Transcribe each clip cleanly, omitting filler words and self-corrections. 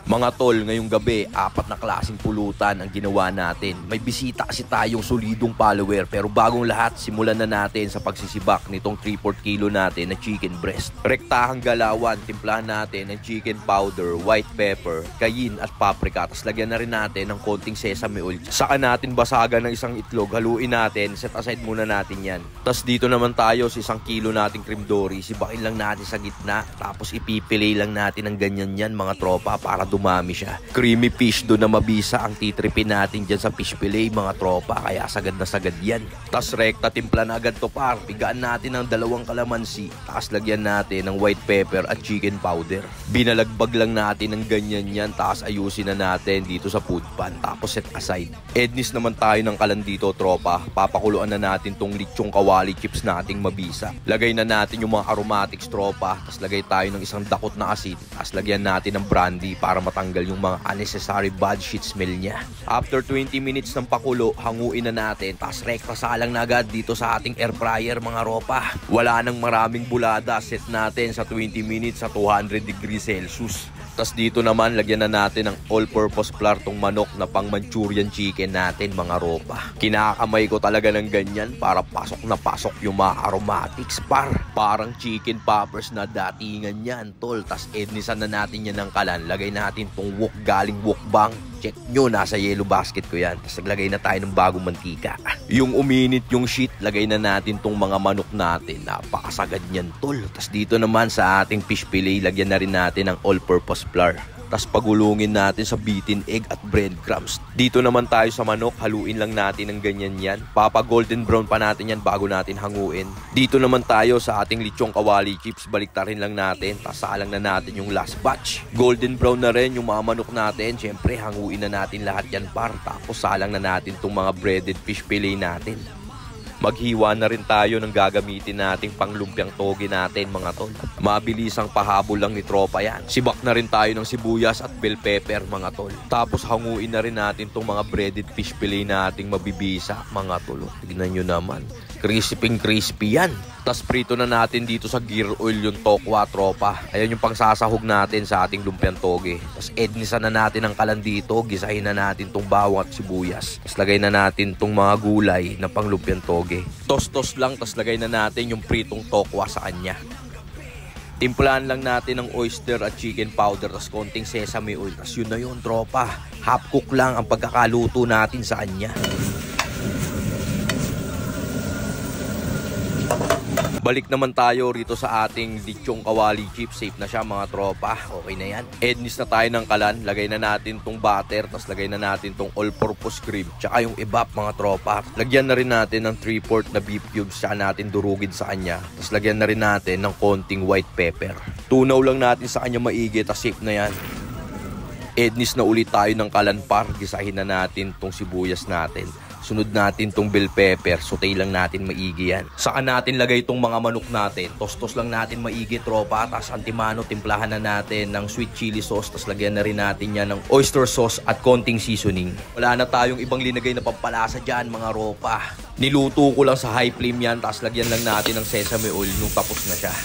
Mga tol, ngayong gabi, 4 na klaseng pulutan ang ginawa natin. May bisita kasi tayong solidong follower, pero bagong lahat, simulan na natin sa pagsisibak nitong 3/4 kilo natin na chicken breast. Rektahang galawan, timplahan natin ng chicken powder, white pepper, cayenne at paprika. Tapos lagyan na rin natin ng konting sesame oil. Saka natin basagan ng isang itlog, haluin natin, set aside muna natin yan. Tapos dito naman tayo sa 1 kilo nating cream dory, sibakin lang natin sa gitna. Tapos ipipilay lang natin ng ganyan yan mga tropa para dumami siya. Creamy fish doon na mabisa ang titripin natin dyan sa fish fillet mga tropa, kaya sagad na sagad yan. Tas rekta timpla na agad to par, pigaan natin ng 2 kalamansi, tas lagyan natin ng white pepper at chicken powder. Binalagbag lang natin ng ganyan yan, tas ayusin na natin dito sa food pan, tapos set aside. Ednis naman tayo ng kalan dito tropa, papakuluan na natin tong lechong kawali chips nating mabisa. Lagay na natin yung mga aromatics tropa, tas lagay tayo ng isang dakot na asin, tas lagyan natin ng brandy para matanggal yung mga unnecessary bad shit smell niya. After 20 minutes ng pakulo, hanguin na natin, tas rekta salang na agad dito sa ating air fryer mga ropa. Wala nang maraming bulada, set natin sa 20 minutes sa 200 degrees Celsius. Tas dito naman, lagyan na natin ng all-purpose flour tong manok na pang Manchurian chicken natin mga ropa. Kinakamay ko talaga ng ganyan para pasok na pasok yung mga aromatics par. Parang chicken poppers na datingan yan tol. Tas ednisan na natin yan ng kalan. Lagay natin tong wok galing wokbang. Check nyo, nasa yellow basket ko yan. Tapos naglagay na tayo ng bagong mantika. Yung uminit yung sheet, lagay na natin tong mga manok natin. Napakasagad niyan tol. Tapos dito naman sa ating fish fillet, lagyan na rin natin ng all-purpose flour. Tapos pagulungin natin sa beaten egg at breadcrumbs. Dito naman tayo sa manok, haluin lang natin ng ganyan yan. Papa golden brown pa natin yan bago natin hanguin. Dito naman tayo sa ating lechong kawali chips, baliktarin lang natin. Tapos salang na natin yung last batch. Golden brown na rin yung mga manok natin. Siyempre hanguin na natin lahat yan par. Tapos salang na natin itong mga breaded fish fillet natin. Maghiwa na rin tayo ng gagamitin nating panglumpiang toge natin mga tol. Mabilisang pahabol lang ni tropa yan. Sibak na rin tayo ng sibuyas at bell pepper mga tol. Tapos hanguin na rin natin tong mga breaded fish fillet nating mabibisa mga tol. Tignan nyo naman. Crispy yan. Tapos prito na natin dito sa gear oil yung tokwa tropa. Ayan yung pangsasahog natin sa ating lumpiang toge. Tapos ednisan na natin ang kalan dito. Gisahin na natin tong bawang at sibuyas. Tapos lagay na natin tong mga gulay na pang lumpiang toge. Tos-tos lang. Tapos lagay na natin yung pritong tokwa sa kanya. Timplahan lang natin ng oyster at chicken powder. Tapos konting sesame oil. Tapos yun na yun tropa. Half cook lang ang pagkakaluto natin sa kanya. Balik naman tayo rito sa ating lechong kawali chips. Safe na siya mga tropa. Okay na yan. Ednis na tayo ng kalan. Lagay na natin tong butter. Tapos lagay na natin tong all-purpose cream. Tsaka yung evap mga tropa. Lagyan na rin natin ng 3/4 na beef cubes. Tsaka natin durugin sa kanya. Tapos lagyan na rin natin ng konting white pepper. Tunaw lang natin sa kanya maigi. Tapos safe na yan. Ednis na ulit tayo ng kalan par. Gisahin na natin tong sibuyas natin. Sunod natin tong bell pepper, saute lang natin maigi yan. Saka natin lagay tong mga manok natin. Tostos lang natin maigi tropa. Tapos antimano, timplahan na natin ng sweet chili sauce. Tapos lagyan na rin natin yan ng oyster sauce at konting seasoning. Wala na tayong ibang linagay na pampalasa dyan mga ropa. Niluto ko lang sa high flame yan. Tapos lagyan lang natin ng sesame oil nung tapos na siya.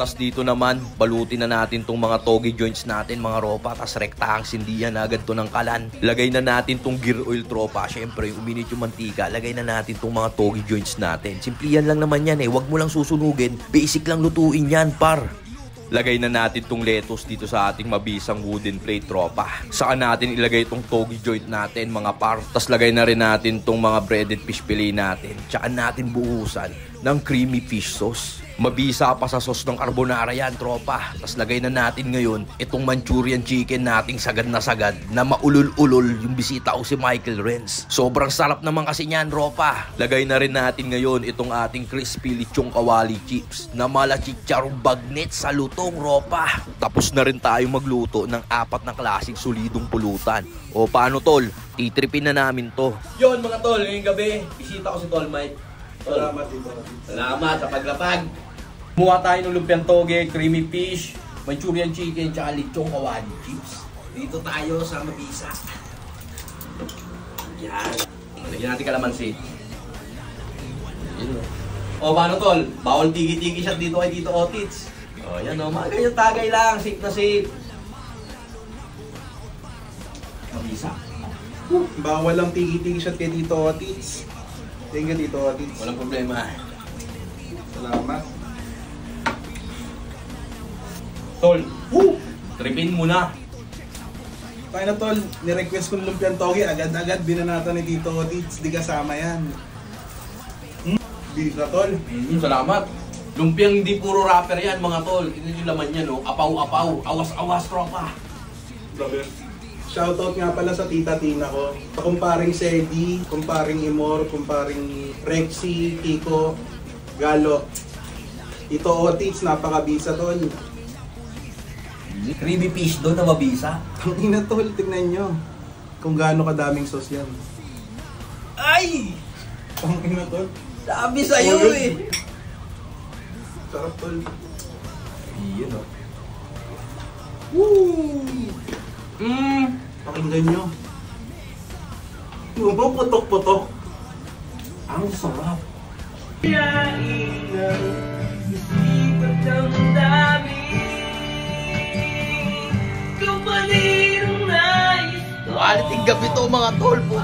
Tapos dito naman, balutin na natin tong mga toge joints natin mga ropa. Tapos rektahang sindihan na agad to ng kalan. Lagay na natin tong gear oil tropa. Syempre, uminit yung mantika. Lagay na natin tong mga toge joints natin. Simplihan lang naman yan eh. Huwag mo lang susunugin. Basic lang lutuin yan par. Lagay na natin tong lettuce dito sa ating mabisang wooden plate tropa. Saka natin ilagay tong toge joint natin mga par. Tapos lagay na rin natin tong mga breaded fish fillet natin. Tsaka natin buhusan ng creamy fish sauce. Mabisa pa sa sauce ng carbonara yan tropa. Tapos lagay na natin ngayon itong Manchurian chicken nating sagad na maulol-ulol yung bisita ko si Michael Renz. Sobrang sarap naman kasi niyan tropa. Lagay na rin natin ngayon itong ating crispy lechong kawali chips na mala chicharong bagnet sa lutong tropa. Tapos na rin tayo magluto ng 4 na klaseng solidong pulutan. O paano tol? Titripin na namin to. Yon mga tol, ngayong gabi bisita ko si Tol Mike. Salamat dito. Salamat sa paglapag. Kumuha tayo ng lumpiang toge, creamy fish, Manchurian chicken, tsaka lechong kawali chips. Dito tayo sa mabisa. Yan. Lagyan natin kalamansi. O paano tol? Bawal tigi-tigi shot dito kay Tito Otits. O, yan o. Mga ganyan tagay lang. Safe na safe. Kabisa. Bawal lang tiki-tiki shot kay Tito Otis. Thank you, Tito Otis. Walang problema. Salamat. Tol, tripin mo na. Kaya na tol, nirequest kong lumpiang toge, agad-agad binanata ni Tito Otis. Di kasama yan. Bisa tol. Salamat. Lumpiang hindi puro rapper yan mga tol. Tignan nyo laman yan, no? Apaw-apaw, awas-awas, tropa. Brother. Shoutout nga pala sa tita Tina ko. Sa kumparing Sedi, kumparing Imor, kumparing Rexy, Kiko, Galo. Tito Otis, napakabisa tol. Creamy fish doon na mabisa. Ang ina tol, tignan nyo. Kung gaano kadaming sauce yan. Ay! Ang ina tol. Sabi sa'yo eh. Sarap tol. Iyon o. Woo! Pakinggan nyo. Putok-putok. Ang sarap. Quality gabi to mga tol po.